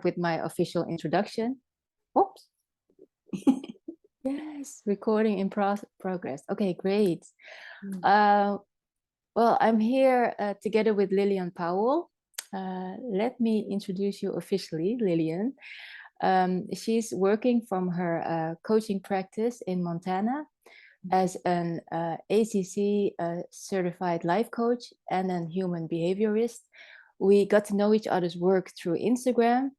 with my official introduction. Oops. Yes, recording in progress. Okay, great. Well, I'm here together with Lilian Powell. Let me introduce you officially, Lilian. She's working from her coaching practice in Montana as an ACC certified life coach and a human behaviorist. We got to know each other's work through Instagram,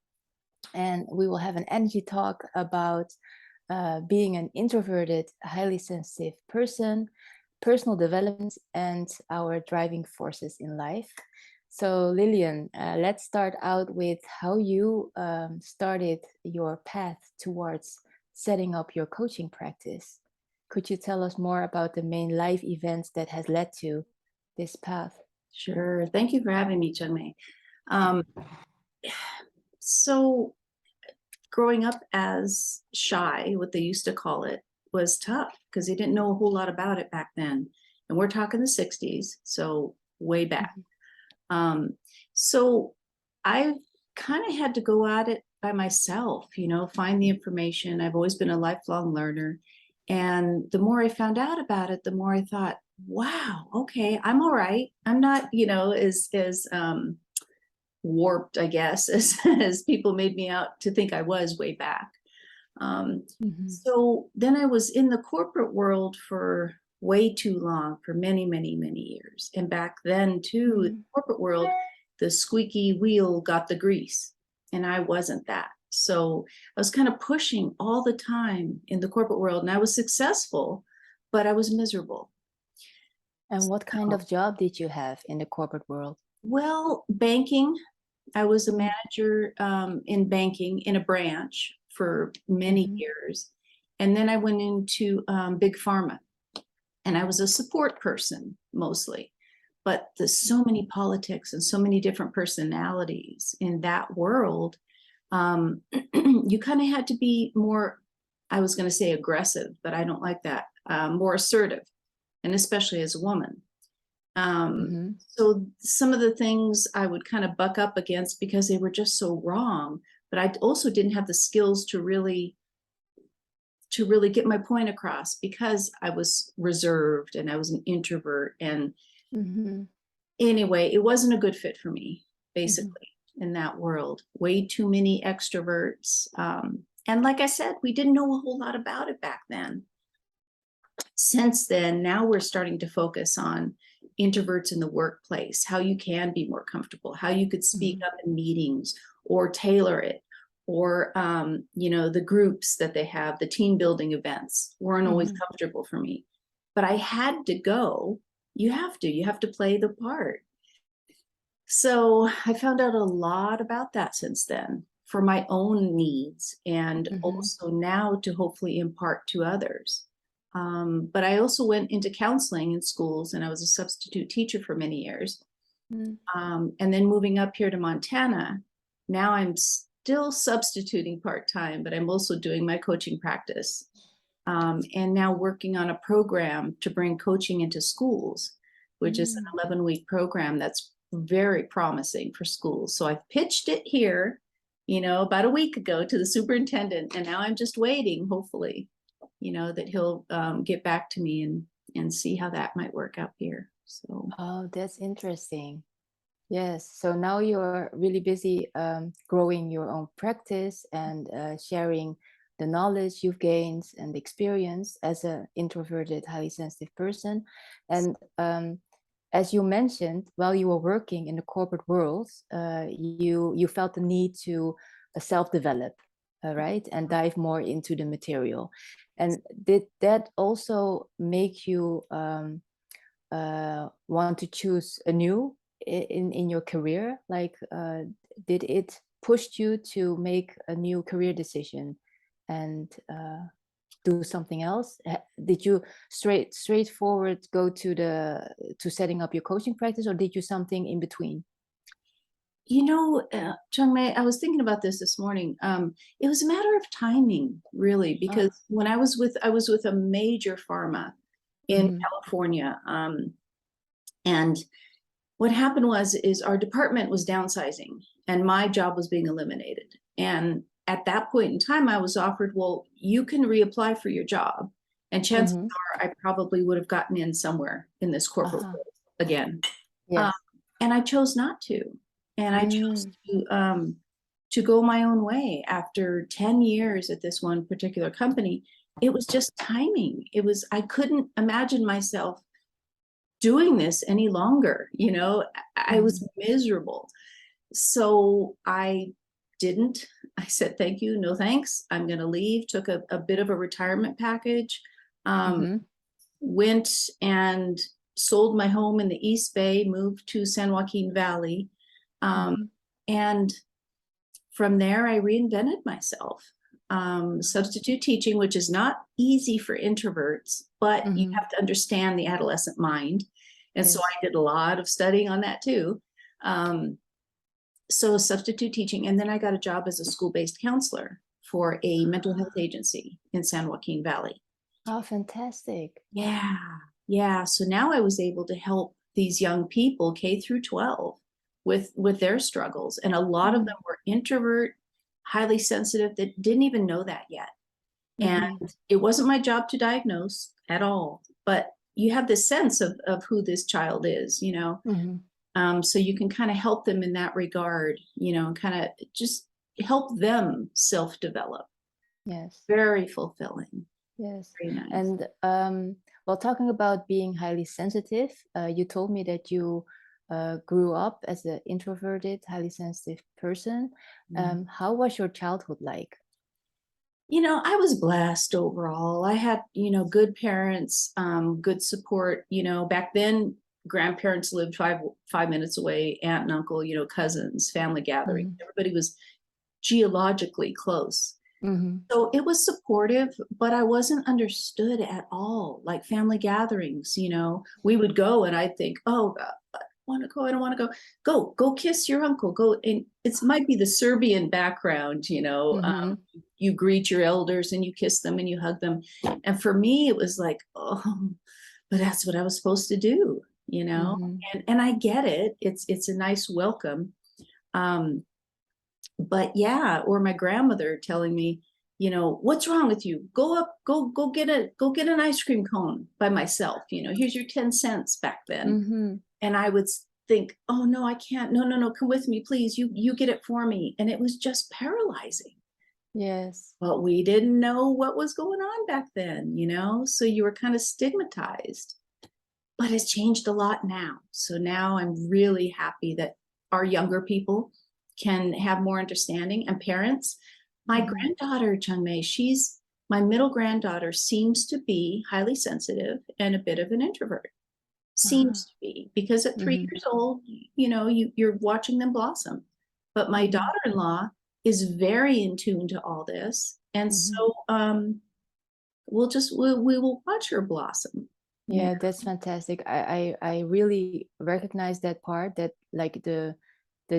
and we will have an energy talk about being an introverted, highly sensitive person, personal development, and our driving forces in life. So Lilian, let's start out with how you started your path towards setting up your coaching practice. Could you tell us more about the main life events that has led to this path? Sure. Thank you for having me, Chungmei. So growing up as shy, what they used to call it, was tough because they didn't know a whole lot about it back then. And we're talking the 60s, so way back. So I kind of had to go at it by myself, find the information. I've always been a lifelong learner. And the more I found out about it, the more I thought, wow, okay, I'm all right. I'm not, as warped, I guess, as people made me out to think I was way back. So then I was in the corporate world for way too long, for many, many, many years. And back then too, in the corporate world, the squeaky wheel got the grease, and I wasn't that. So I was kind of pushing all the time in the corporate world, and I was successful, but I was miserable. And what kind of job did you have in the corporate world? Well, banking. I was a manager in banking in a branch for many years. And then I went into big pharma, and I was a support person mostly. But there's so many politics and so many different personalities in that world. You kind of had to be more, I was going to say aggressive, but I don't like that, more assertive, and especially as a woman. So some of the things I would kind of buck up against because they were just so wrong, but I also didn't have the skills to really get my point across because I was reserved and I was an introvert. And anyway, it wasn't a good fit for me, basically, in that world. Way too many extroverts. And like I said, we didn't know a whole lot about it back then. Since then, now we're starting to focus on introverts in the workplace, how you can be more comfortable, how you could speak up in meetings or tailor it, or, the groups that they have, the team building events weren't always comfortable for me, but I had to go. You have to play the part. So I found out a lot about that since then for my own needs, and also now to hopefully impart to others. But I also went into counseling in schools, and I was a substitute teacher for many years. And then moving up here to Montana, now I'm still substituting part-time, but I'm also doing my coaching practice. And now working on a program to bring coaching into schools, which is an 11-week program that's very promising for schools. So I've pitched it here, about a week ago to the superintendent, and now I'm just waiting, hopefully, that he'll get back to me and see how that might work out here. So. Oh, that's interesting. Yes. So now you're really busy growing your own practice and sharing the knowledge you've gained and experience as an introverted, highly sensitive person. And as you mentioned, while you were working in the corporate world, you felt the need to self-develop, right? And dive more into the material. And did that also make you want to choose anew in your career? Like, did it push you to make a new career decision and do something else? Did you straightforward go to setting up your coaching practice, or did you something in between? Chungmei, I was thinking about this morning. It was a matter of timing, really, because when I was with a major pharma in California, and what happened is our department was downsizing, and my job was being eliminated. And at that point in time, I was offered, well, you can reapply for your job. And chances are I probably would have gotten in somewhere in this corporate world again. Yes. And I chose not to. And I chose to go my own way after 10 years at this one particular company. It was just timing. I couldn't imagine myself doing this any longer. You know, I was miserable. So I didn't. I said, thank you, no thanks. I'm going to leave. Took a bit of a retirement package. Went and sold my home in the East Bay, moved to San Joaquin Valley. And from there, I reinvented myself. Substitute teaching, which is not easy for introverts, but you have to understand the adolescent mind. And so I did a lot of studying on that too. So substitute teaching. And then I got a job as a school-based counselor for a mental health agency in San Joaquin Valley. Oh, fantastic. Yeah. Yeah. So now I was able to help these young people, K through 12, with their struggles. And a lot of them were introvert, highly sensitive, that didn't even know that yet. And it wasn't my job to diagnose at all, but you have this sense of who this child is, you know. So you can kind of help them in that regard, you know, kind of just help them self-develop. Yes. Very fulfilling. Yes. Very nice. And while talking about being highly sensitive, you told me that you grew up as an introverted, highly sensitive person. How was your childhood like? You know, I was blessed overall. I had, you know, good parents, good support. You know, back then, grandparents lived five minutes away, aunt and uncle, you know, cousins, family gathering. Everybody was geologically close. So it was supportive, but I wasn't understood at all. Like family gatherings, you know, we would go and I'd think, oh, I want to go. I don't want to go. Go kiss your uncle. Go. And it might be the Serbian background, you know, you greet your elders and you kiss them and you hug them. And for me, it was like, oh, but that's what I was supposed to do, you know, and I get it. It's a nice welcome. But yeah, or my grandmother telling me, you know, what's wrong with you? Go up, go get an ice cream cone by myself. You know, here's your 10 cents back then. And I would think, oh no, I can't. No, come with me, please. You get it for me. And it was just paralyzing. Yes. But we didn't know what was going on back then, you know, so you were kind of stigmatized. But it's changed a lot now. So now I'm really happy that our younger people can have more understanding, and parents. My granddaughter, Chungmei, my middle granddaughter seems to be highly sensitive and a bit of an introvert. Seems to be, because at 3 years old, you know, you're watching them blossom. But my daughter-in-law is very in tune to all this. And so we will watch her blossom. Yeah, that's fantastic. I really recognize that part, that like the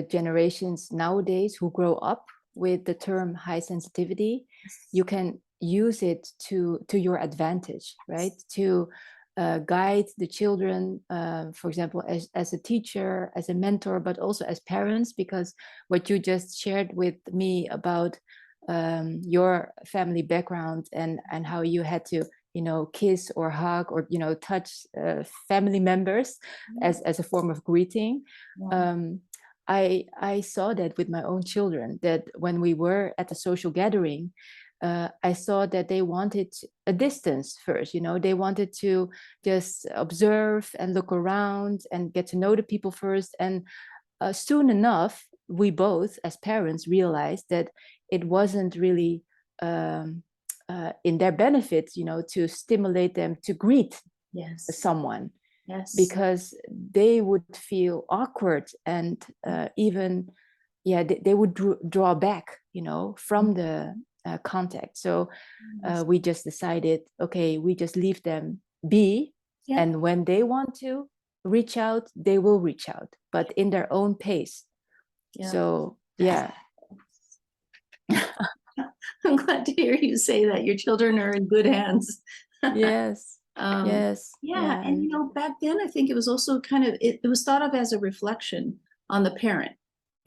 generations nowadays who grow up with the term high sensitivity, you can use it to your advantage, right? To guide the children, for example, as a teacher, as a mentor, but also as parents, because what you just shared with me about your family background and how you had to, you know, kiss or hug or, you know, touch family members as a form of greeting. I saw that with my own children, that when we were at a social gathering, I saw that they wanted a distance first, you know, they wanted to just observe and look around and get to know the people first. And soon enough, we both as parents realized that it wasn't really in their benefit, you know, to stimulate them to greet someone. Yes. Because they would feel awkward and even, they would draw back, you know, from the contact. So we just decided, okay, we just leave them be. Yep. And when they want to reach out, they will reach out, but in their own pace. Yep. So, yeah. I'm glad to hear you say that. Your children are in good hands. Yes. Yes. Yeah. And you know, back then I think it was also kind of, it was thought of as a reflection on the parent.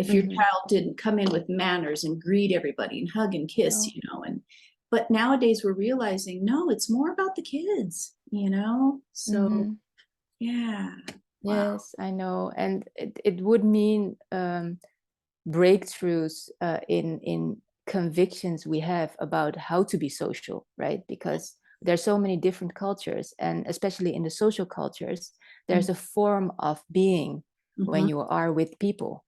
if your child didn't come in with manners and greet everybody and hug and kiss, Oh. you know, but nowadays we're realizing, no, it's more about the kids, you know? So yeah. Wow. Yes, I know. And it would mean breakthroughs in convictions we have about how to be social, right? Because there's so many different cultures, and especially in the social cultures, there's a form of being when you are with people.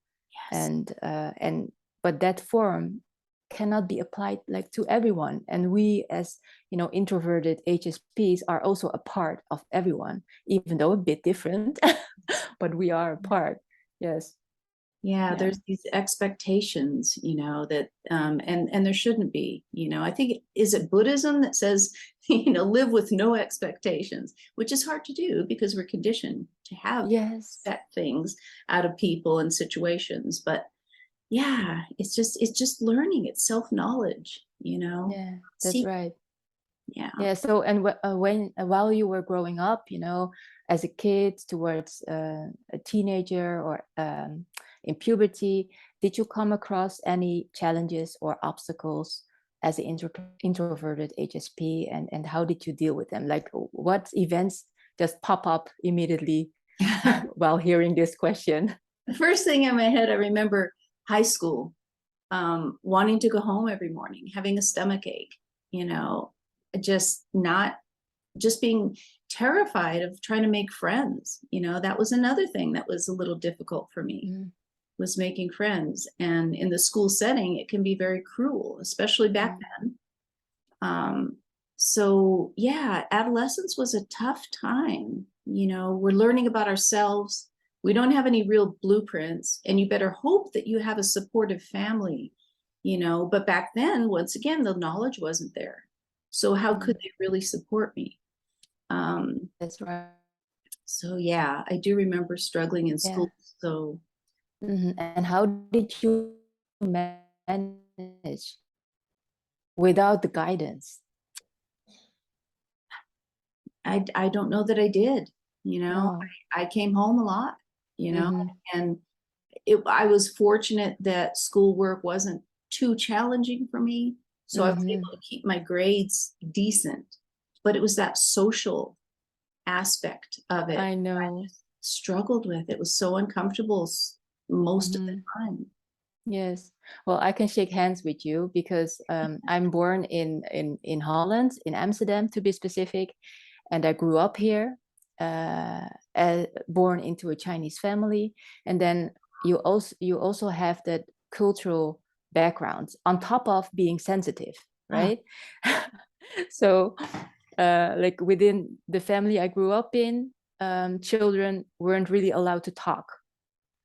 Yes. And but that form cannot be applied like to everyone, and we as introverted HSPs are also a part of everyone, even though a bit different. But we are a part. Yes. Yeah, there's these expectations, you know, that and there shouldn't be, you know. I think, is it Buddhism that says, you know, live with no expectations, which is hard to do because we're conditioned to have Yes. set things out of people and situations. But yeah, it's just learning, it's self-knowledge, you know. Yeah, that's See, right. yeah. Yeah. So, and when while you were growing up, as a kid towards a teenager, or in puberty, did you come across any challenges or obstacles as an introverted HSP, and how did you deal with them? Like, what events just pop up immediately while hearing this question? The first thing in my head, I remember high school, wanting to go home every morning, having a stomach ache, you know, just being terrified of trying to make friends. You know, that was another thing that was a little difficult for me, was making friends. And in the school setting, it can be very cruel, especially back then. So yeah, adolescence was a tough time. You know, we're learning about ourselves. We don't have any real blueprints, and you better hope that you have a supportive family, you know. But back then, once again, the knowledge wasn't there. So how could they really support me? That's right. So yeah, I do remember struggling in school. So And how did you manage without the guidance? I don't know that I did, you know. No. I came home a lot, you know, and I was fortunate that schoolwork wasn't too challenging for me. So I was able to keep my grades decent, but it was that social aspect of it I know. I just struggled with. It was so uncomfortable most of the time. Yes. Well, I can shake hands with you because I'm born in Holland, in Amsterdam to be specific, and I grew up here, born into a Chinese family, and then you also have that cultural background on top of being sensitive, right? So, like within the family I grew up in, children weren't really allowed to talk.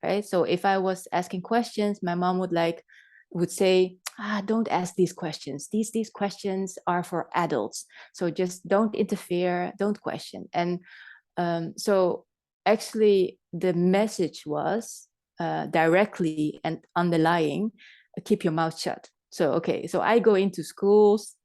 Right. So if I was asking questions, my mom would say, don't ask these questions. These questions are for adults. So just don't interfere, don't question. And so actually the message was directly and underlying, keep your mouth shut. So, okay, so I go into schools,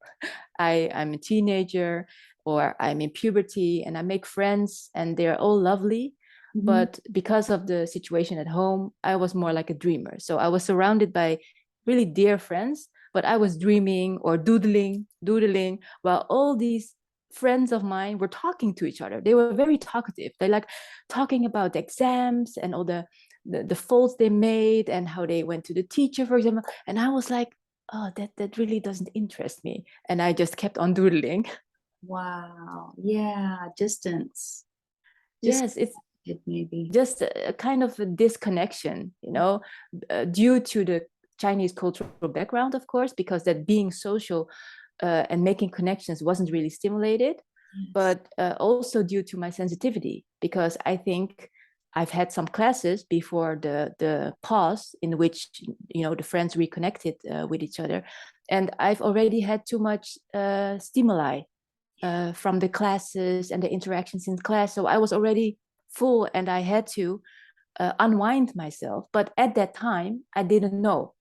I'm a teenager, or I'm in puberty, and I make friends and they're all lovely. But because of the situation at home, I was more like a dreamer. So I was surrounded by really dear friends, but I was dreaming or doodling, while all these friends of mine were talking to each other. They were very talkative. They like talking about the exams and all the faults they made and how they went to the teacher, for example. And I was like, oh, that really doesn't interest me. And I just kept on doodling. Wow. Yeah, distance. Yes, it's Maybe. just a kind of a disconnection, due to the Chinese cultural background, of course, because that being social and making connections wasn't really stimulated, but also due to my sensitivity, because I think I've had some classes before the pause in which the friends reconnected with each other, and I've already had too much stimuli from the classes and the interactions in class, so I was already full and I had to unwind myself. But at that time, I didn't know.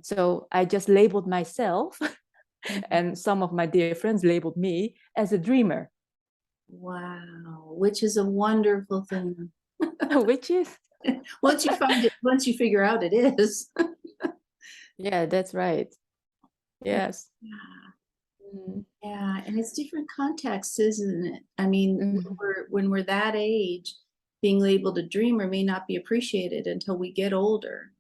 So I just labeled myself and some of my dear friends labeled me as a dreamer. Wow, which is a wonderful thing. Which is Once you find it, once you figure out it is. Yeah, that's right. Yes. Yeah. Mhm. Yeah, and it's different contexts, isn't it? I mean, Mhm. when we're that age, being able to dream or may not be appreciated until we get older.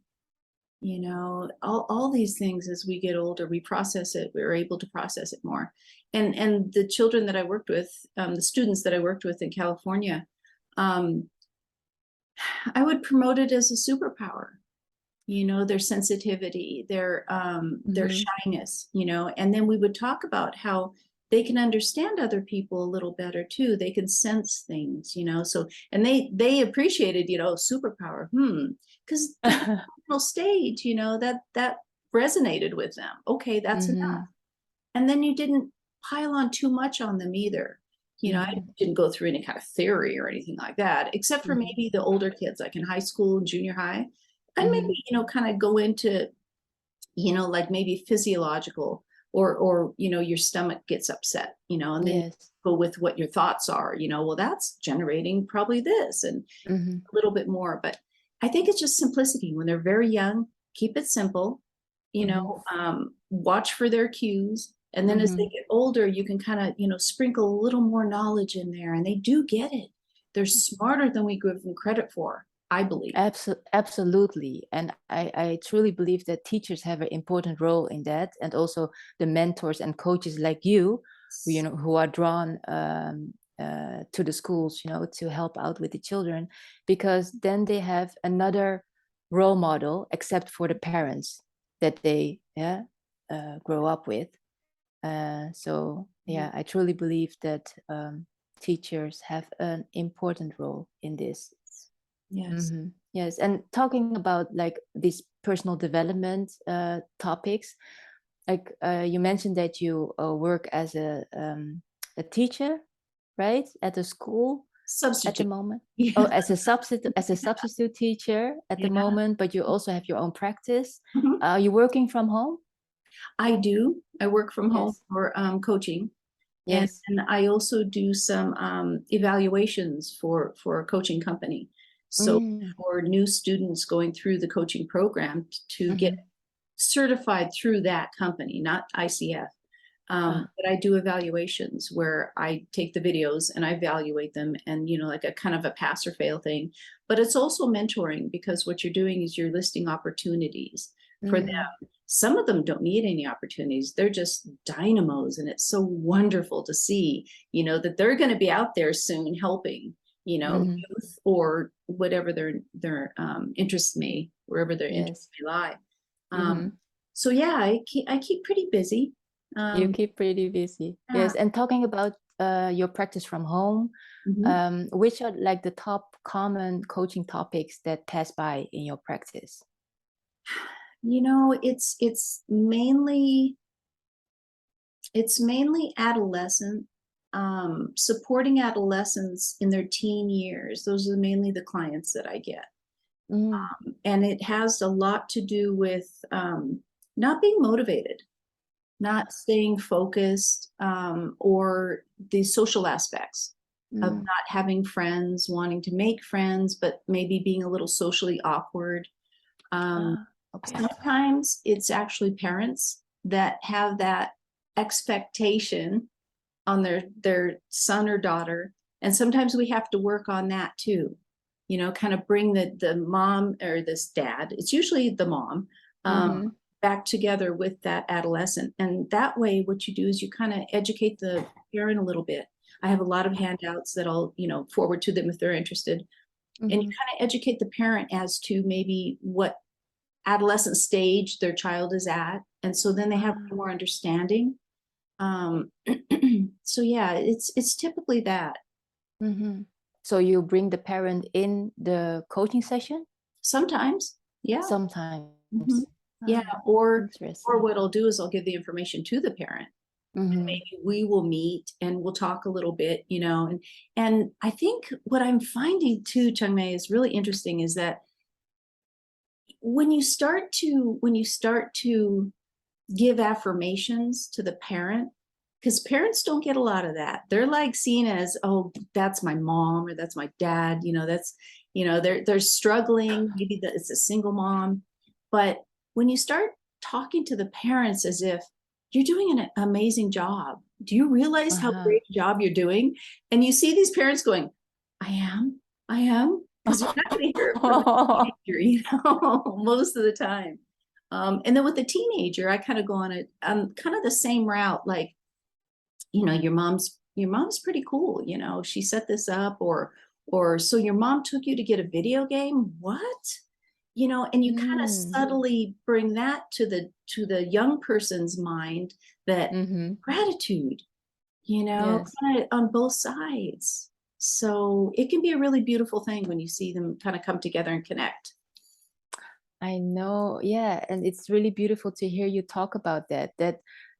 You know, all these things as we get older, we process it, we're able to process it more. And the children that I worked with, the students that I worked with in California, um, I would promote it as a superpower, you know, their sensitivity, their Mhm. shyness, you know, and then we would talk about how they can understand other people a little better too. They can sense things, you know. So and they appreciated, you know, superpower. Because the developmental stage, you know, that resonated with them. Okay, that's enough. Mhm. And then you didn't pile on too much on them either. You know, I Mhm. didn't go through any kind of theory or anything like that, except for Mhm. maybe the older kids, like in high school and junior high. And maybe, Mhm. you know, kind of go into, you know, like maybe physiological or, you know, your stomach gets upset, you know, and then you Yes. go with what your thoughts are, you know, well, that's generating probably this and Mhm. a little bit more. But I think it's just simplicity. When they're very young, keep it simple, you Mhm. know, watch for their cues. And then as they Mhm. get older, you can kind of, you know, sprinkle a little more knowledge in there and they do get it. They're smarter than we give them credit for, I believe. Absolutely. And I truly believe that teachers have an important role in that. And also the mentors and coaches like you know, who are drawn to the schools, you know, to help out with the children, because then they have another role model, except for the parents that they grow up with. So yeah, I truly believe that teachers have an important role in this. Yes. Yes, and talking about like these personal development topics, like you mentioned that you work as a teacher, right, at a school at the Substitute. moment. Oh, Yeah. as a substitute teacher at the Yeah. moment, but you also have your own practice. Mhm. Are you working from home? I do. I work from home Yes. for coaching. And Yes. I also do some evaluations for a coaching company. So Mm. for new students going through the coaching program to get Mm-hmm. certified through that company, not ICF. Ah. But I do evaluations where I take the videos and I evaluate them and, you know, like a kind of a pass or fail thing. But it's also mentoring because what you're doing is you're listing opportunities for them. Mm. Some of them don't need any opportunities. They're just dynamos. And it's so wonderful to see, you know, that they're going to be out there soon helping, you know, Mm-hmm. youth or whatever their interests may, wherever their interests Yes. may lie. Mm-hmm. So yeah, I keep pretty busy. You Um, keep pretty busy. yeah. Yes. And talking about your practice from home, Mhm. which are like the top common coaching topics that pass by in your practice? You know, it's mainly adolescent, supporting adolescents in their teen years. Those are mainly the clients that I get. Mm. And it has a lot to do with not being motivated, not staying focused, or the social aspects of Mm. not having friends, wanting to make friends, but maybe being a little socially awkward. Um, Ah, okay. Sometimes it's actually parents that have that expectation on their son or daughter, and sometimes we have to work on that too, you know, kind of bring the mom or this dad, it's usually the mom, Mm-hmm. back together with that adolescent. And that way what you do is you kind of educate the parent a little bit. I have a lot of handouts that I'll, you know, forward to them if they're interested, and you Mm-hmm. kind of educate the parent as to maybe what adolescent stage their child is at, and so then they have Ah. more understanding. um so yeah, it's typically that. Mm-hmm. So you bring the parent in the coaching session Sometimes, yeah. Hmm. sometimes. Yeah, Ah, or interesting. what I'll do is I'll give the information to the parent. Mm-hmm. Maybe we will meet and we'll talk a little bit, you know. And I think what I'm finding too, Chungmei, is really interesting is that when you start to give affirmations to the parent, because parents don't get a lot of that. They're like seen as, oh, that's my mom or that's my dad, you know, that's, You know, they're struggling. Maybe that it's a single mom. But when you start talking to the parents as if you're doing an amazing job, do you realize how great a job you're doing? And you see these parents going, I am, because you're not going to hear it from a teenager, you know, most of the time. And then with the teenager, I kind of go on kind of the same route, like, you know, your mom's pretty cool, you know, she set this up, or so your mom took you to get a video game. What? You know, and you kind of subtly bring that to the young person's mind, that gratitude, you know, Yes. kind of on both sides. So it can be a really beautiful thing when you see them kind of come together and connect. I know, yeah, and it's really beautiful to hear you talk about that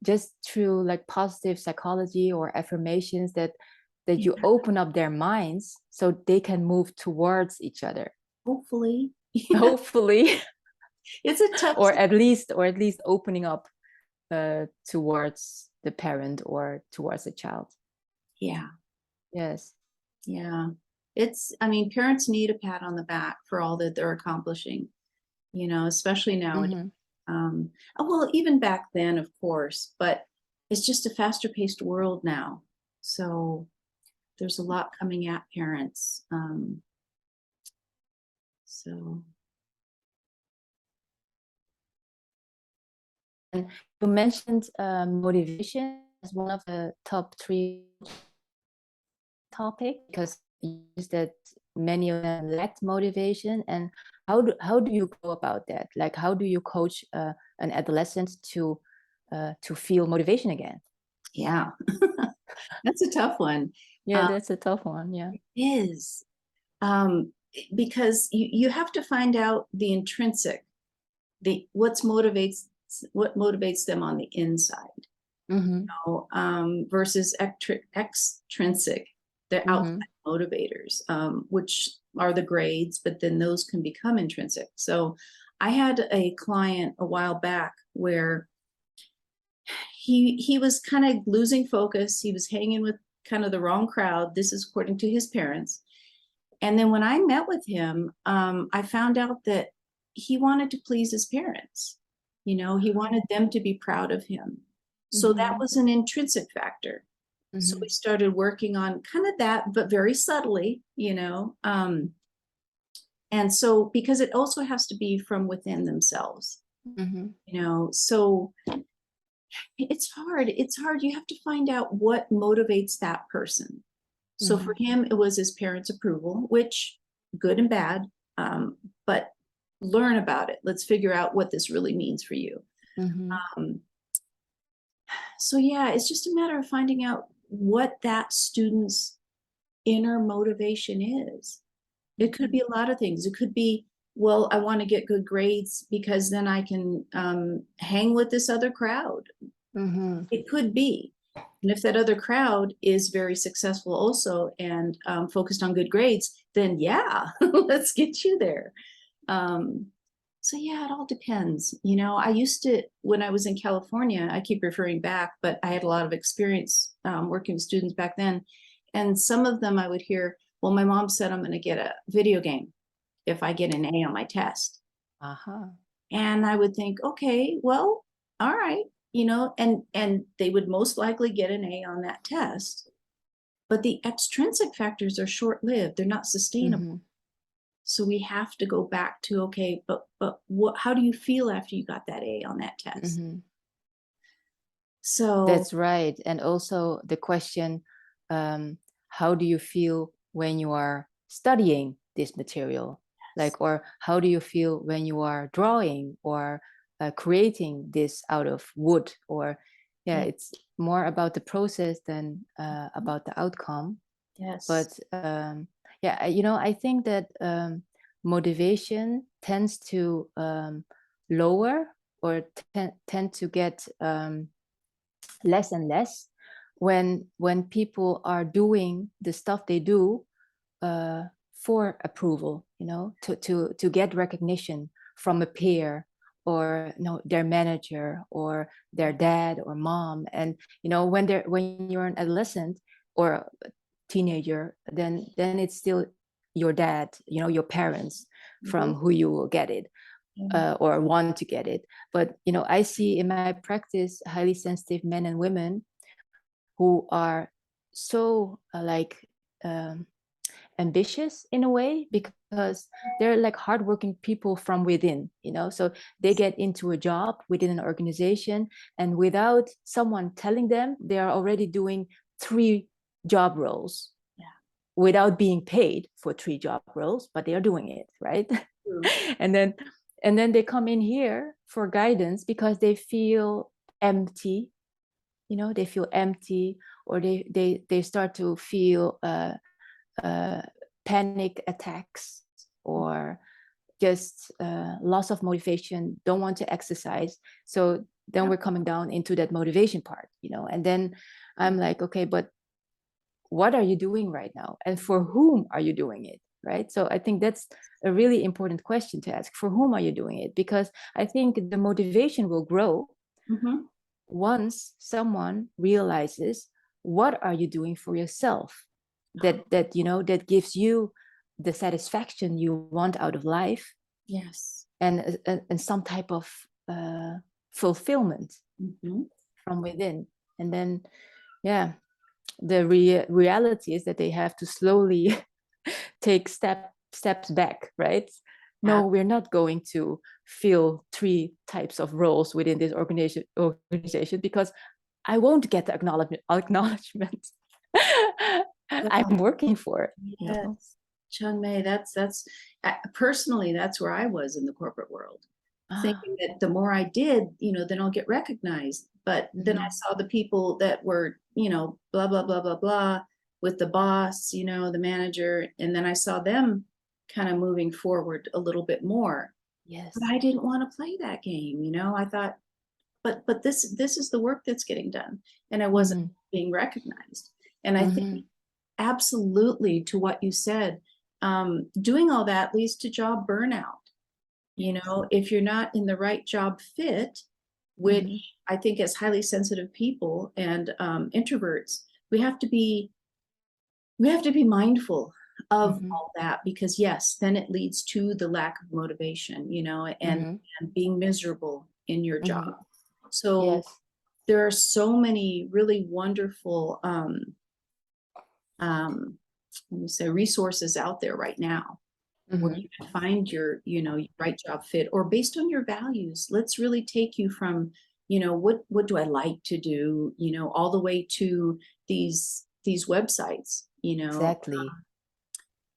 just through like positive psychology or affirmations, that you open up their minds so they can move towards each other. Hopefully. Hopefully. It's a tough or at least opening up towards the parent or towards the child. Yeah. Yes. Yeah. I mean, parents need a pat on the back for all that they're accomplishing, you know, especially now. Well, even back then, of course, but it's just a faster paced world now. So there's a lot coming at parents. So. And you mentioned motivation as one of the top 3 topics, because you used that many of them lacked motivation. And how do you go about that? Like, how do you coach an adolescent to feel motivation again? Yeah, that's a tough one. Yeah, that's a tough one. Yeah, it is. Because you have to find out the intrinsic, what motivates them on the inside, you know, versus extrinsic, the outside motivators, which are the grades, but then those can become intrinsic. So I had a client a while back where he was kind of losing focus. He was hanging with kind of the wrong crowd. This is according to his parents. And then when I met with him, I found out that he wanted to please his parents. You know, he wanted them to be proud of him. So that was an intrinsic factor. So we started working on kind of that, but very subtly, you know. And so, because it also has to be from within themselves, you know, so it's hard. It's hard. You have to find out what motivates that person. So for him, it was his parents' approval, which good and bad, but learn about it. Let's figure out what this really means for you. So yeah, it's just a matter of finding out what that student's inner motivation is. It could be a lot of things. It could be, well, I want to get good grades because then I can hang with this other crowd. It could be. And if that other crowd is very successful also and focused on good grades, then yeah, let's get you there. So yeah, it all depends. You know, I used to, when I was in California, I keep referring back, but I had a lot of experience working with students back then. And some of them I would hear, well, my mom said I'm going to get a video game if I get an A on my test. And I would think, okay, well, all right, you know, and they would most likely get an A on that test. But the extrinsic factors are short-lived. They're not sustainable. So we have to go back to, okay, but what, how do you feel after you got that A on that test? So that's right. And also the question, how do you feel when you are studying this material? Like, or how do you feel when you are drawing or creating this out of wood? Or it's more about the process than about the outcome. Yes. But yeah, you know, I think that motivation tends to lower or tend to get less and less when people are doing the stuff they do for approval, you know, to get recognition from a peer or their manager or their dad or mom. And you know, when you're an adolescent or a teenager, then it's still your dad, your parents, from who you will get it, or want to get it. But I see in my practice highly sensitive men and women who are so ambitious in a way, because they're like hardworking people from within, so they get into a job within an organization, and without someone telling them, they are already doing 3 job roles, without being paid for 3 job roles, but they are doing it, right? and then they come in here for guidance because they feel empty, they feel empty, or they start to feel panic attacks, or just loss of motivation, don't want to exercise. So then we're coming down into that motivation part, and then I'm like, okay, but what are you doing right now, and for whom are you doing it, right? So I think that's a really important question to ask. For whom are you doing it? Because I think the motivation will grow once someone realizes, what are you doing for yourself that gives you the satisfaction you want out of life, and some type of fulfillment from within. And then the reality is that they have to slowly take steps back, right? No, we're not going to fill 3 types of roles within this organization because I won't get the acknowledgement I'm working for it. Yes. Chungmei, that's personally, that's where I was in the corporate world, thinking that the more I did, then I'll get recognized. But then I saw the people that were, blah, blah, blah, blah, blah, with the boss, the manager, and then I saw them kind of moving forward a little bit more. Yes. But I didn't want to play that game, I thought, but this is the work that's getting done, and I wasn't being recognized. And I think absolutely, to what you said, doing all that leads to job burnout. If you're not in the right job fit, which I think as highly sensitive people and introverts, we have to be mindful of all that, because yes, then it leads to the lack of motivation, and being miserable in your job. So there are so many really wonderful let me say resources out there right now where you can find your your right job fit, or based on your values. Let's really take you from what do I like to do, all the way to these websites. Exactly.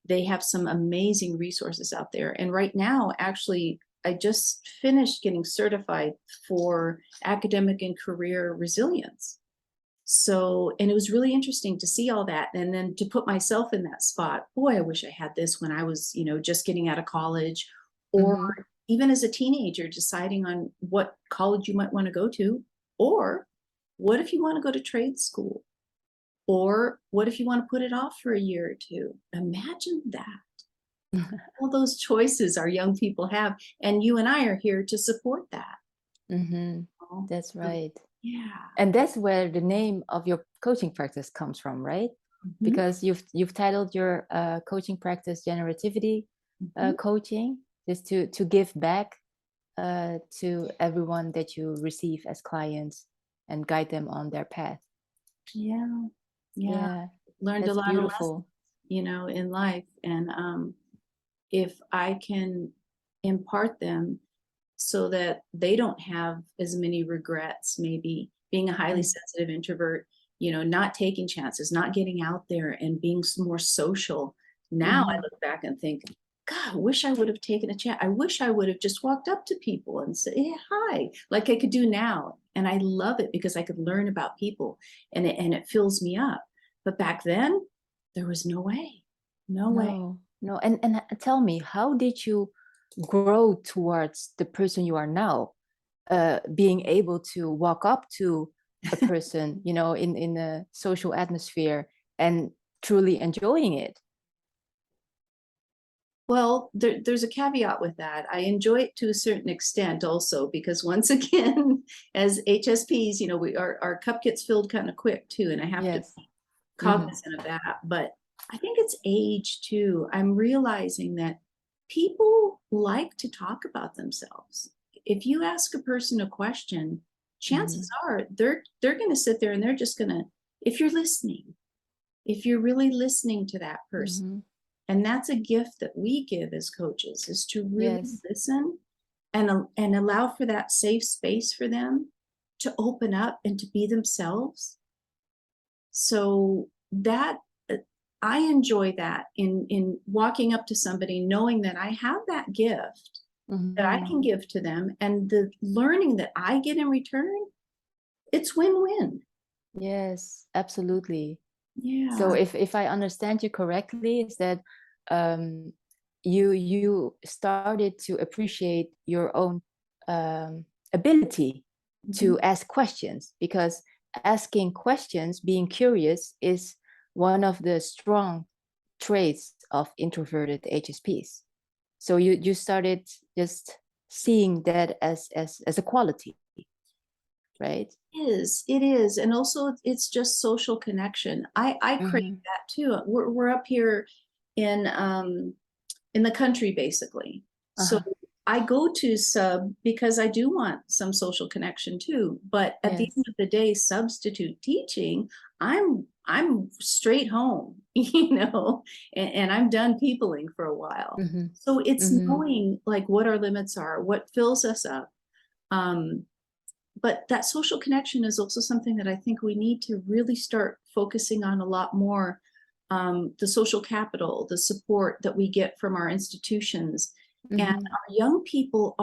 They have some amazing resources out there. And right now, actually, I just finished getting certified for academic and career resilience. So, and it was really interesting to see all that, and then to put myself in that spot. Boy, I wish I had this when I was, just getting out of college, or even as a teenager, deciding on what college you might want to go to, or what if you want to go to trade school, or what if you want to put it off for a year or 2? Imagine that. All those choices our young people have, and you and I are here to support that. That's right. Yeah. And that's where the name of your coaching practice comes from, right? Because you've titled your coaching practice Generativity Coaching, just to give back to everyone that you receive as clients and guide them on their path. Yeah. Learned a lot of lessons, in life, and if I can impart them so that they don't have as many regrets, maybe being a highly sensitive introvert, not taking chances, not getting out there and being more social. Now I look back and think, God, I wish I would have taken a chance. I wish I would have just walked up to people and said, hey, hi, like I could do now. And I love it because I could learn about people, and it fills me up. But back then, there was no way. No way. No. And tell me, how did you grow towards the person you are now, being able to walk up to a person, in a social atmosphere and truly enjoying it? Well, there's a caveat with that. I enjoy it to a certain extent also, because once again, as HSPs, our cup gets filled kind of quick too, and I have to be cognizant of that. But I think it's age too. I'm realizing that people like to talk about themselves. If you ask a person a question, chances are they're going to sit there and they're just going to, if you're listening, if you're really listening to that person, and that's a gift that we give as coaches, is to really Yes. listen and allow for that safe space for them to open up and to be themselves. So that I enjoy that in walking up to somebody, knowing that I have that gift that I can give to them, and the learning that I get in return, it's win-win. Yes, absolutely. Yeah. So if I understand you correctly, is that you started to appreciate your own ability to ask questions, because asking questions, being curious, is one of the strong traits of introverted HSPs. So you started just seeing that as a quality, right? It is. And also it's just social connection. I crave that too. We're up here in the country, basically. So I go to sub because I do want some social connection too. But at the end of the day, substitute teaching, I'm straight home, and I'm done peopling for a while. So it's knowing like what our limits are, what fills us up. But that social connection is also something that I think we need to really start focusing on a lot more. The social capital, the support that we get from our institutions. And our young people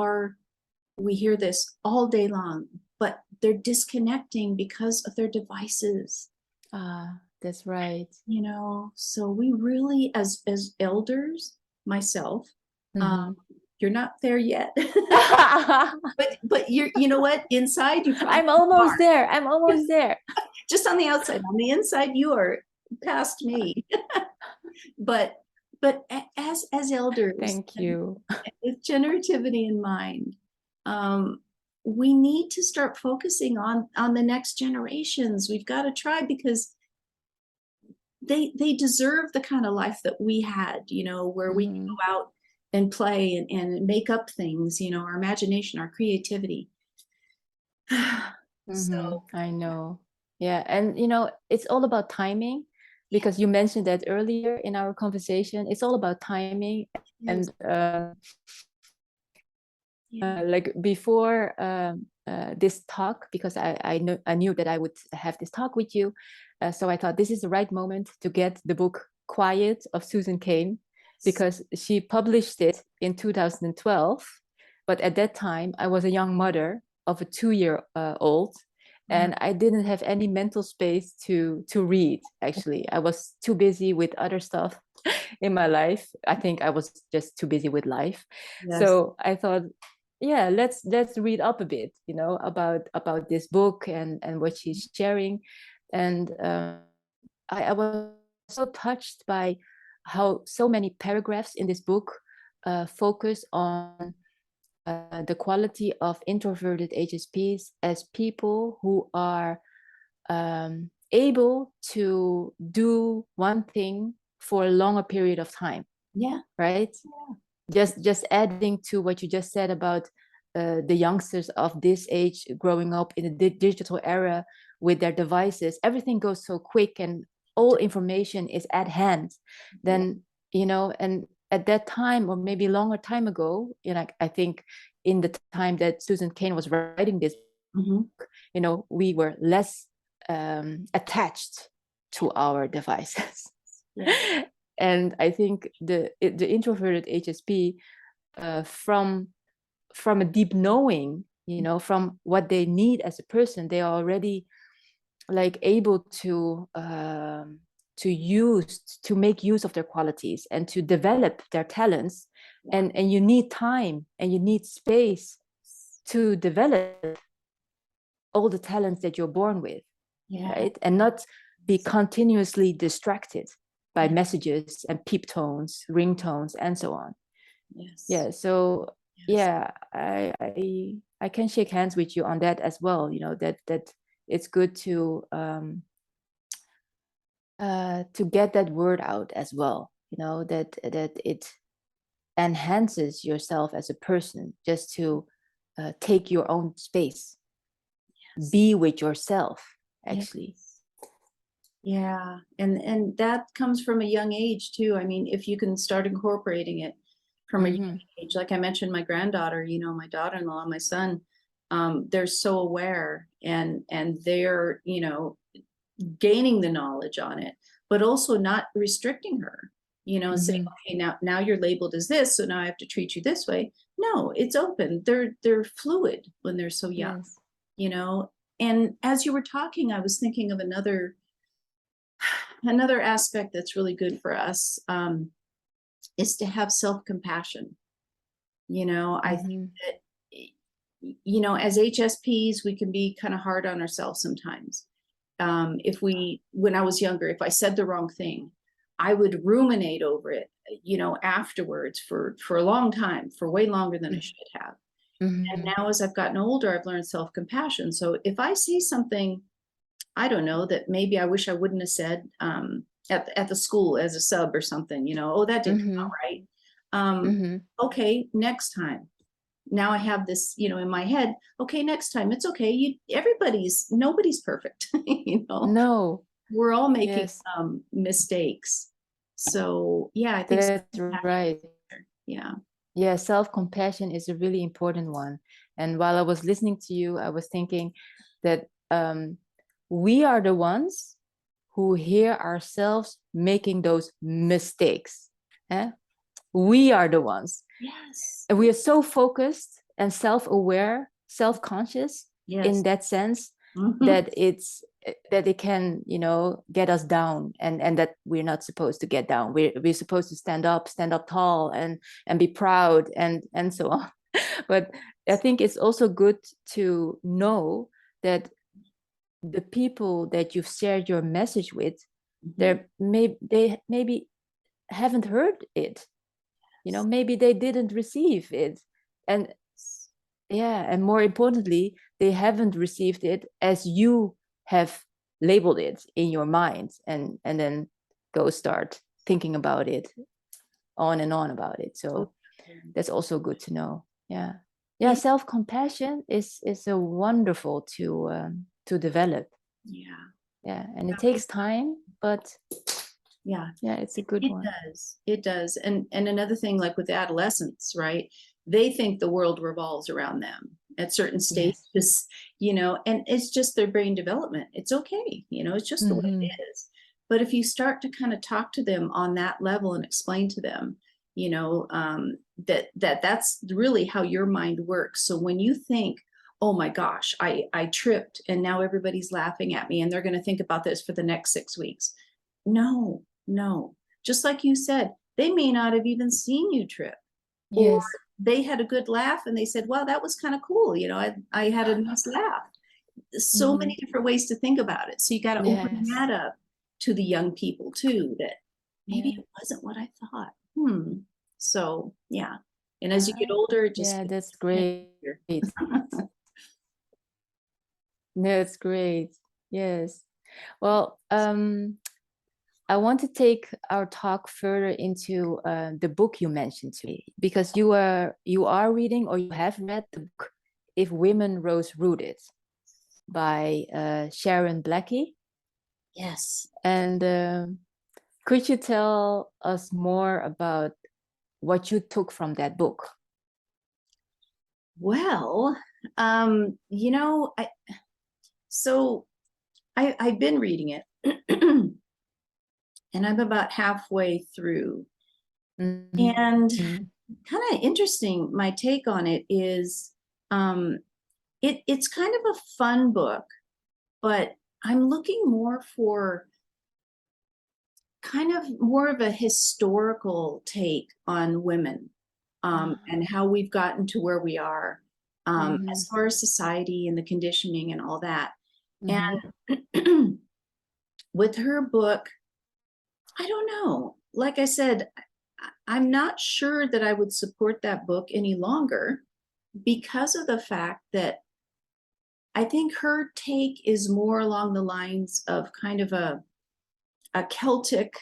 we hear this all day long, but they're disconnecting because of their devices. That's right. So we really, as elders, myself, you're not there yet. but you know what? Inside you probably I'm almost there. I'm almost there. Just on the outside. On the inside, you are past me. but as elders, thank you, with generativity in mind, we need to start focusing on the next generations. We've got to try, because they deserve the kind of life that we had, where we can go out and play and make up things, our imagination, our creativity. So I know. Yeah. And it's all about timing, because you mentioned that earlier in our conversation. It's all about timing. And like before this talk, because I knew that I would have this talk with you, so I thought this is the right moment to get the book Quiet of Susan Cain, because she published it in 2012, but at that time I was a young mother of a 2-year-old, and I didn't have any mental space to read. Actually, I was too busy with other stuff in my life. I think I was just too busy with life. So I thought, yeah, let's read up a bit, about this book and what she's sharing. And I was so touched by how so many paragraphs in this book focus on the quality of introverted HSPs as people who are able to do one thing for a longer period of time. Right. Just adding to what you just said about the youngsters of this age growing up in the digital era with their devices. Everything goes so quick and all information is at hand. Then and at that time, or maybe longer time ago, I think in the time that Susan Cain was writing this book, we were less attached to our devices. And I think the introverted HSP, from a deep knowing, from what they need as a person, they are already like able to make use of their qualities and to develop their talents. And you need time and you need space to develop all the talents that you're born with, right? And not be continuously distracted by messages and peep tones, ringtones, and so on. So I can shake hands with you on that as well. That it's good to to get that word out as well, you know, that it enhances yourself as a person, just to take your own space, be with yourself, actually. Yeah, and that comes from a young age too. I mean, if you can start incorporating it from a young age, like I mentioned, my granddaughter, you know, my daughter-in-law, my son, they're so aware, and they're, you know, gaining the knowledge on it, but also not restricting her, you know, saying, okay, now you're labeled as this, so now I have to treat you this way. No, it's open. They're fluid when they're so young, Yes. you know. And as you were talking, I was thinking of another aspect that's really good for us, is to have self-compassion. You know, I think that, you know, as HSPs, we can be kind of hard on ourselves sometimes. When I was younger, if I said the wrong thing, I would ruminate over it, you know, afterwards for a long time, for way longer than I should have. And now as I've gotten older, I've learned self-compassion. So if I say something, I don't know, that maybe I wish I wouldn't have said, at the school as a sub or something, you know, oh, that didn't come out right. Okay, next time. Now I have this, you know, in my head, okay, next time, it's okay. Nobody's perfect, you know. No. We're all making mistakes. So yeah, I think That's right. Yeah. Yeah, self-compassion is a really important one. And while I was listening to you, I was thinking that we are the ones who hear ourselves making those mistakes. Eh? We are the ones. Yes. And we are so focused and self-aware, self-conscious in that sense, that it can, you know, get us down, and that we're not supposed to get down. We're supposed to stand up tall, and be proud, and so on. But I think it's also good to know that the people that you've shared your message with, they maybe haven't heard it, you know, maybe they didn't receive it, and yeah, and more importantly, they haven't received it as you have labeled it in your mind, and then go start thinking about it on and on about it. So that's also good to know. Yeah, self-compassion is a wonderful to develop. Yeah, and it takes time, but yeah, it's a good one. It does. And another thing, like with adolescents, right? They think the world revolves around them at certain stages, you know, and it's just their brain development. It's okay, you know, it's just the way it is. But if you start to kind of talk to them on that level and explain to them, you know, that's really how your mind works. So when you think, oh my gosh, I tripped and now everybody's laughing at me and they're going to think about this for the next 6 weeks. No, just like you said, they may not have even seen you trip. Or they had a good laugh and they said, wow, that was kind of cool. You know, I had a nice laugh. So many different ways to think about it. So you got to open that up to the young people too, that maybe it wasn't what I thought. So yeah. And as you get older, just that's great. That's great. Yes. Well, I want to take our talk further into the book you mentioned to me, because you are reading, or you have read, the book If Women Rose Rooted by Sharon Blackie. Yes. And could you tell us more about what you took from that book? Well, you know, I've been reading it and I'm about halfway through. And kind of interesting, my take on it is, it's kind of a fun book, but I'm looking more for kind of more of a historical take on women, and how we've gotten to where we are, as far as society and the conditioning and all that. And with her book, I don't know. Like I said, I'm not sure that I would support that book any longer, because of the fact that I think her take is more along the lines of kind of a Celtic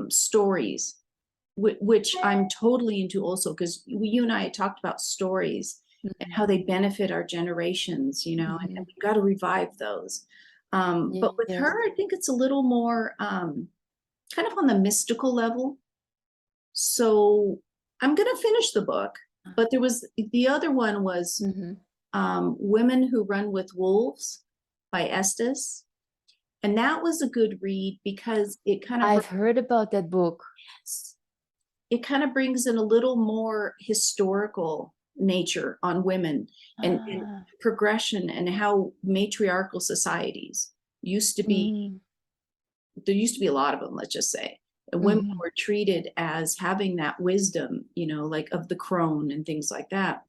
stories, which I'm totally into also, because you and I had talked about stories and how they benefit our generations, you know, and we've got to revive those. But with Yes. her, I think it's a little more kind of on the mystical level. So I'm going to finish the book, but there was the other one was Women Who Run with Wolves by Estes. And that was a good read because it kind of I've heard about that book. It kind of brings in a little more historical nature on women and progression and how matriarchal societies used to be. There used to be a lot of them, let's just say. And women were treated as having that wisdom, you know, like of the crone and things like that.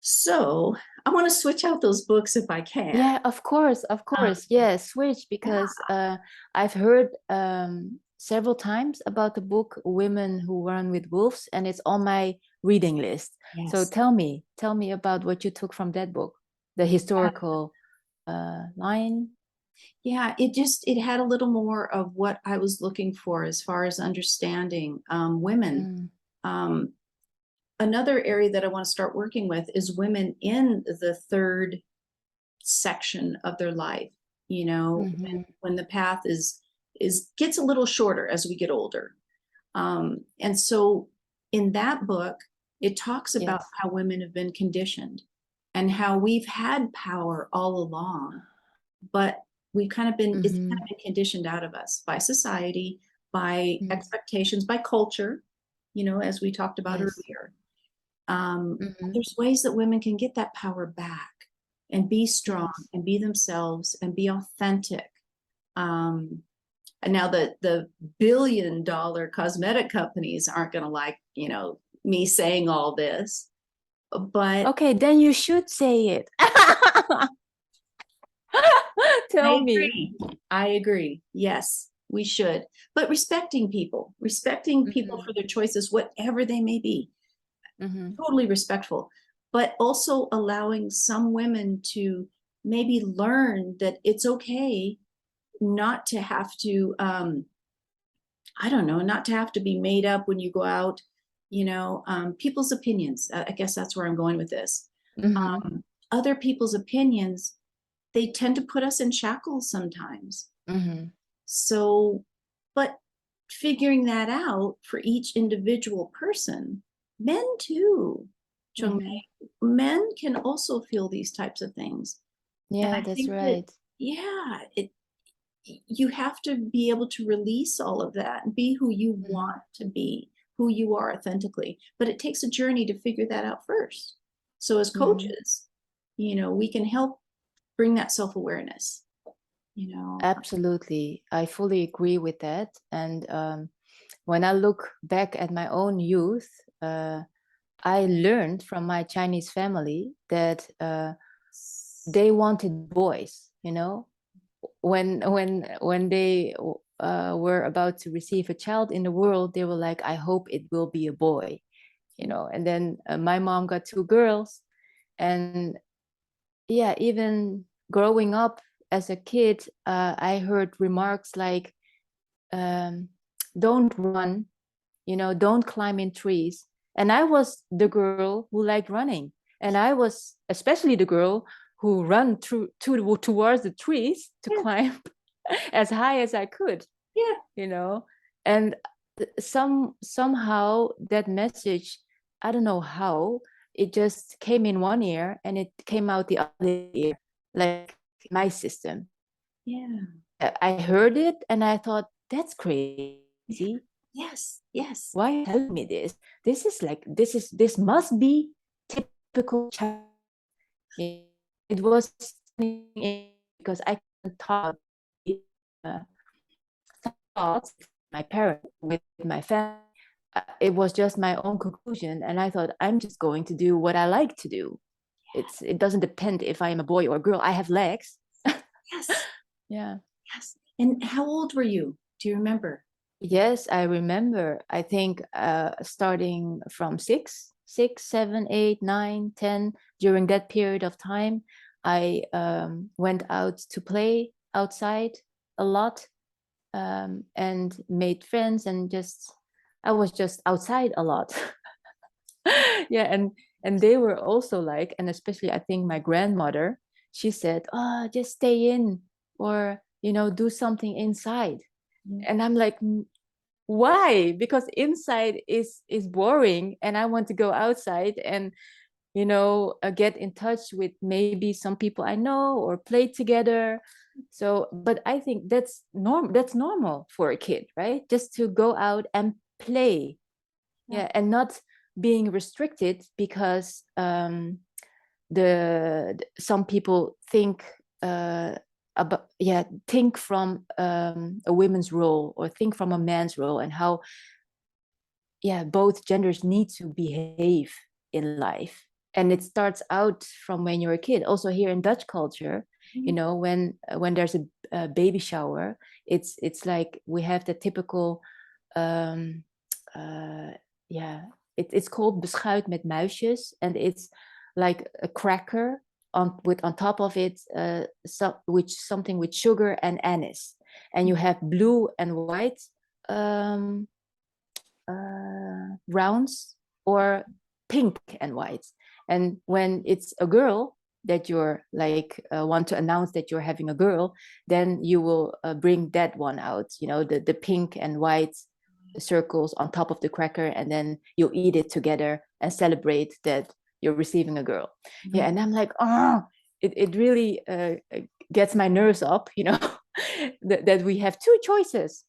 So I want to switch out those books if I can. Yeah, of course. Yeah, switch, because I've heard several times about the book Women Who Run with Wolves, and it's on my reading list. Yes. So tell me about what you took from that book, the historical line. Yeah, it had a little more of what I was looking for as far as understanding women. Another area that I want to start working with is women in the third section of their life, you know, when the path gets a little shorter as we get older. And so in that book, it talks about how women have been conditioned and how we've had power all along, but we've kind of been, it's kind of been conditioned out of us by society, by expectations, by culture, you know, as we talked about earlier. There's ways that women can get that power back and be strong and be themselves and be authentic. And now the billion-dollar cosmetic companies aren't going to like, you know, me saying all this, but okay, then you should say it. Tell me. I agree. Yes, we should. But respecting people for their choices, whatever they may be. Totally respectful, but also allowing some women to maybe learn that it's okay not to have to, I don't know, not to have to be made up when you go out, you know, people's opinions. I guess that's where I'm going with this. Other people's opinions, they tend to put us in shackles sometimes. So, but figuring that out for each individual person, men too, Chungmei, men can also feel these types of things. Yeah, that's right. You have to be able to release all of that and be who you want to be, who you are authentically. But it takes a journey to figure that out first. So as coaches, you know, we can help bring that self-awareness, you know. Absolutely. I fully agree with that. And when I look back at my own youth, I learned from my Chinese family that they wanted boys, you know. When they were about to receive a child in the world, they were like, I hope it will be a boy, you know. And then my mom got 2 girls, and yeah, even growing up as a kid, I heard remarks like, don't run, you know, don't climb in trees. And I was the girl who liked running, and I was especially the girl who ran towards the trees to climb as high as I could. You know, and somehow that message, I don't know how, it just came in one ear and it came out the other ear, like my system. I heard it and I thought, that's crazy. Yes. Why are you telling me this? This must be typical child. It was because I couldn't talk thoughts with my parents, with my family. It was just my own conclusion, and I thought, I'm just going to do what I like to do. It doesn't depend if I am a boy or a girl. I have legs. Yes. And how old were you? Do you remember? Yes, I remember. I think starting from 6, 7, 8, 9, 10, during that period of time, I went out to play outside a lot. and made friends, and I was just outside a lot. Yeah, and they were also like, and especially I think my grandmother, she said, oh, just stay in, or do something inside. And I'm like, why? Because inside is boring, and I want to go outside and get in touch with maybe some people I know, or play together. So, but I think that's normal for a kid, right? Just to go out and play. Yeah, and not being restricted because some people think think from a women's role, or think from a man's role, and how both genders need to behave in life. And it starts out from when you're a kid. Also here in Dutch culture, when there's a baby shower, it's like we have the typical it's called beschuit met muisjes, and it's like a cracker on top of it, something with sugar and anise, and you have blue and white rounds, or pink and white. And when it's a girl that you're like want to announce that you're having a girl, then you will bring that one out, the pink and white circles on top of the cracker, and then you'll eat it together and celebrate that you're receiving a girl. Yeah, and I'm like, it really gets my nerves up, that we have two choices.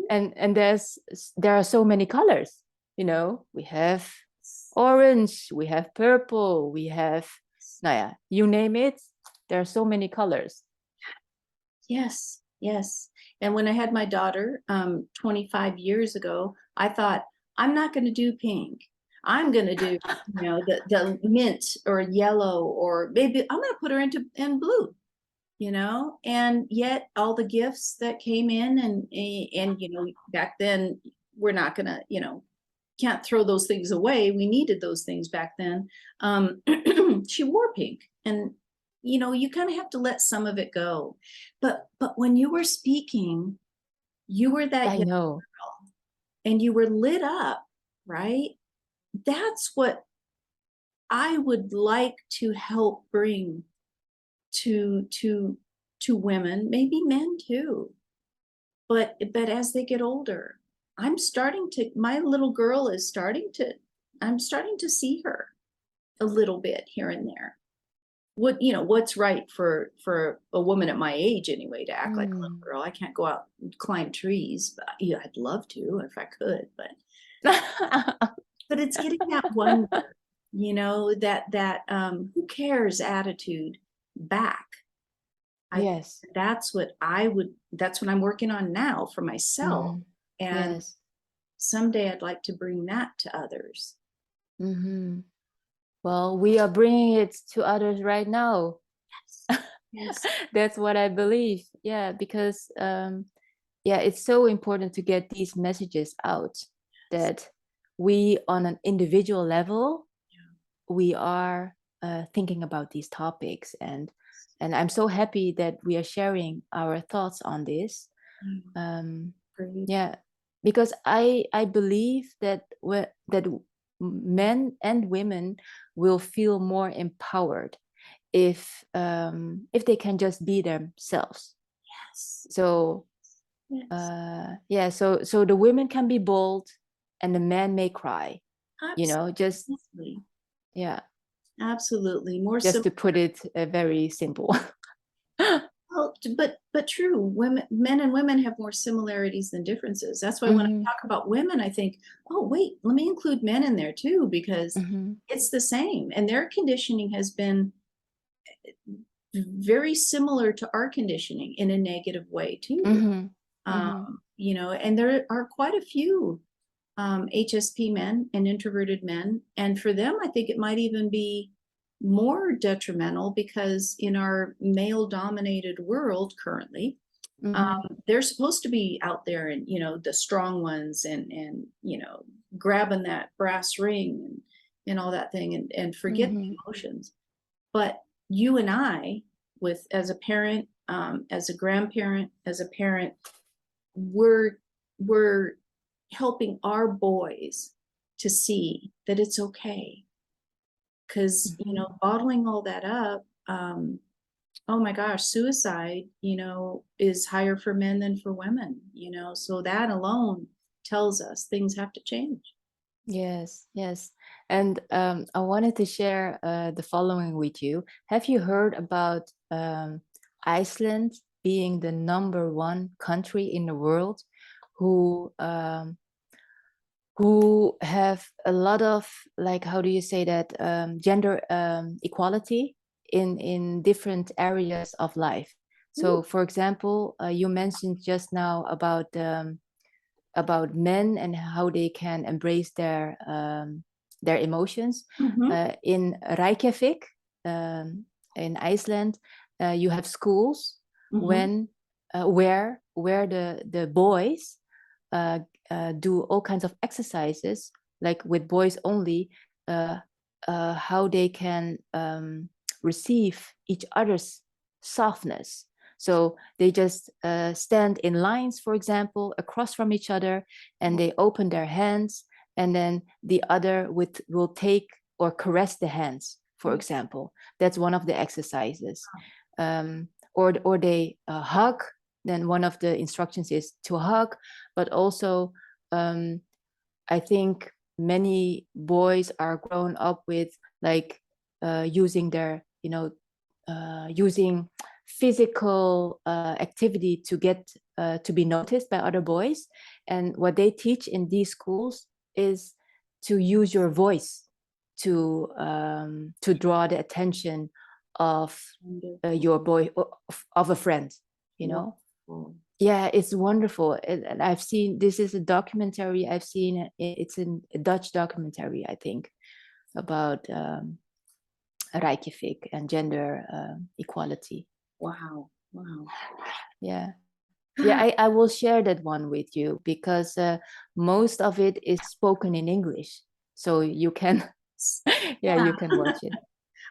And there are so many colors. We have orange, we have purple, we have you name it, there are so many colors. Yes. And when I had my daughter 25 years ago, I thought, I'm not going to do pink. I'm going to do, the mint or yellow, or maybe I'm going to put her in blue, and yet all the gifts that came in, and back then we're not going to, can't throw those things away. We needed those things back then. She wore pink, and you kind of have to let some of it go. But when you were speaking, you were that young girl, and you were lit up, right? That's what I would like to help bring to women, maybe men too. But as they get older, my little girl is I'm starting to see her a little bit here and there. What's right for a woman at my age anyway, to act like a little girl. I can't go out and climb trees, but I'd love to if I could, but it's getting that wonder, that who cares attitude back. Yes. That's what I'm working on now for myself. And someday I'd like to bring that to others. Well, we are bringing it to others right now. Yes. That's what I believe. Yeah, because it's so important to get these messages out, that we, on an individual level, we are thinking about these topics, and I'm so happy that we are sharing our thoughts on this. Because I believe that men and women will feel more empowered if they can just be themselves. So so the women can be bold, and the man may cry. Absolutely. Absolutely. More just to put it very simple. Well, but true. Men and women have more similarities than differences. That's why when I talk about women, I think, oh wait, let me include men in there too, because it's the same, and their conditioning has been very similar to our conditioning in a negative way too. And there are quite a few HSP men and introverted men, and for them, I think it might even be more detrimental, because in our male-dominated world currently, they're supposed to be out there and the strong ones, and grabbing that brass ring and all that thing, and forget the emotions. But you and I, as a parent, as a grandparent, as a parent, we're helping our boys to see that it's okay. Because, you know, bottling all that up, oh my gosh, suicide, you know, is higher for men than for women, you know, so that alone tells us things have to change. Yes, yes. And I wanted to share the following with you. Have you heard about Iceland being the #1 country in the world who have a lot of, like, how do you say that, gender equality in different areas of life? So, for example, you mentioned just now about men and how they can embrace their emotions. In Reykjavik, in Iceland, you have schools when where the boys do all kinds of exercises, like with boys only, how they can receive each other's softness. So they just stand in lines, for example, across from each other, and they open their hands, and then the other will take or caress the hands, for example. That's one of the exercises. Or they hug. Then one of the instructions is to hug, but also I think many boys are grown up with, like, using their, using physical activity to get to be noticed by other boys. And what they teach in these schools is to use your voice to draw the attention of your boy, of a friend, you know. Yeah, it's wonderful. And I've seen, this is a documentary I've seen. It's a Dutch documentary, I think, about Reykjavik and gender equality. Wow. Wow. Yeah. Yeah, I will share that one with you, because most of it is spoken in English. So you can, you can watch it.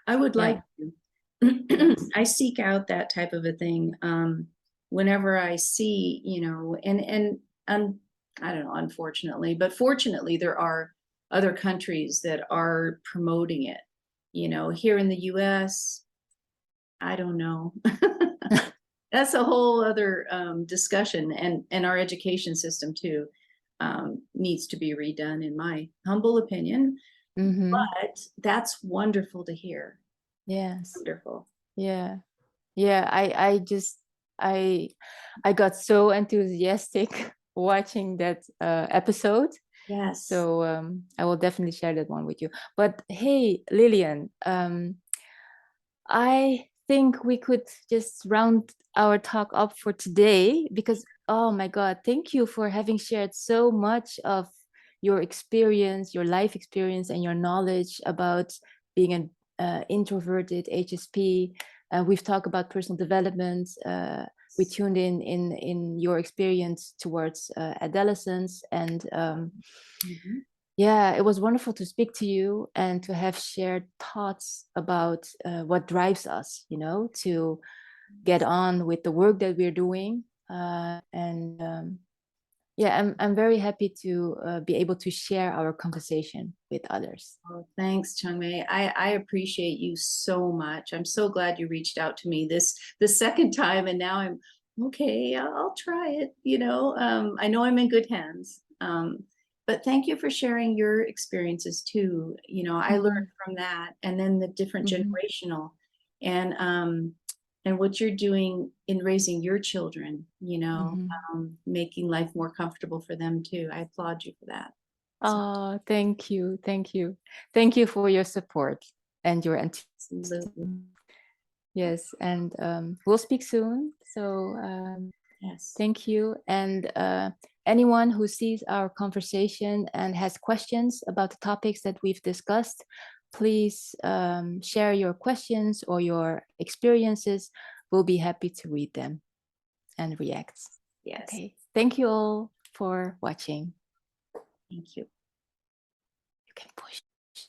I would like to. I seek out that type of a thing. Whenever I see, you know, and I don't know, unfortunately, but fortunately, there are other countries that are promoting it. You know, here in the US, I don't know. That's a whole other discussion, and our education system too needs to be redone, in my humble opinion. But that's wonderful to hear. Yes. Wonderful. Yeah. Yeah, I got so enthusiastic watching that episode. Yes. So I will definitely share that one with you. But hey, Lilian, I think we could just round our talk up for today, because, oh my God, thank you for having shared so much of your experience, your life experience, and your knowledge about being an introverted HSP. We've talked about personal development. We tuned in your experience towards adolescence, and yeah, it was wonderful to speak to you and to have shared thoughts about what drives us, you know, to get on with the work that we're doing. Yeah, I'm very happy to be able to share our conversation with others. Oh, thanks, Chungmei. I appreciate you so much. I'm so glad you reached out to me the second time, and now I'm okay. I'll try it. You know, I know I'm in good hands. But thank you for sharing your experiences too. You know, I learned from that, and then the different generational, and what you're doing in raising your children. You know, making life more comfortable for them too. I applaud you for that. Oh, thank you. Thank you. Thank you for your support and your enthusiasm. Yes, and we'll speak soon. So yes, thank you. And anyone who sees our conversation and has questions about the topics that we've discussed, please share your questions or your experiences. We'll be happy to read them and react. yes. Okay. Thank you all for watching. Thank you. You can push.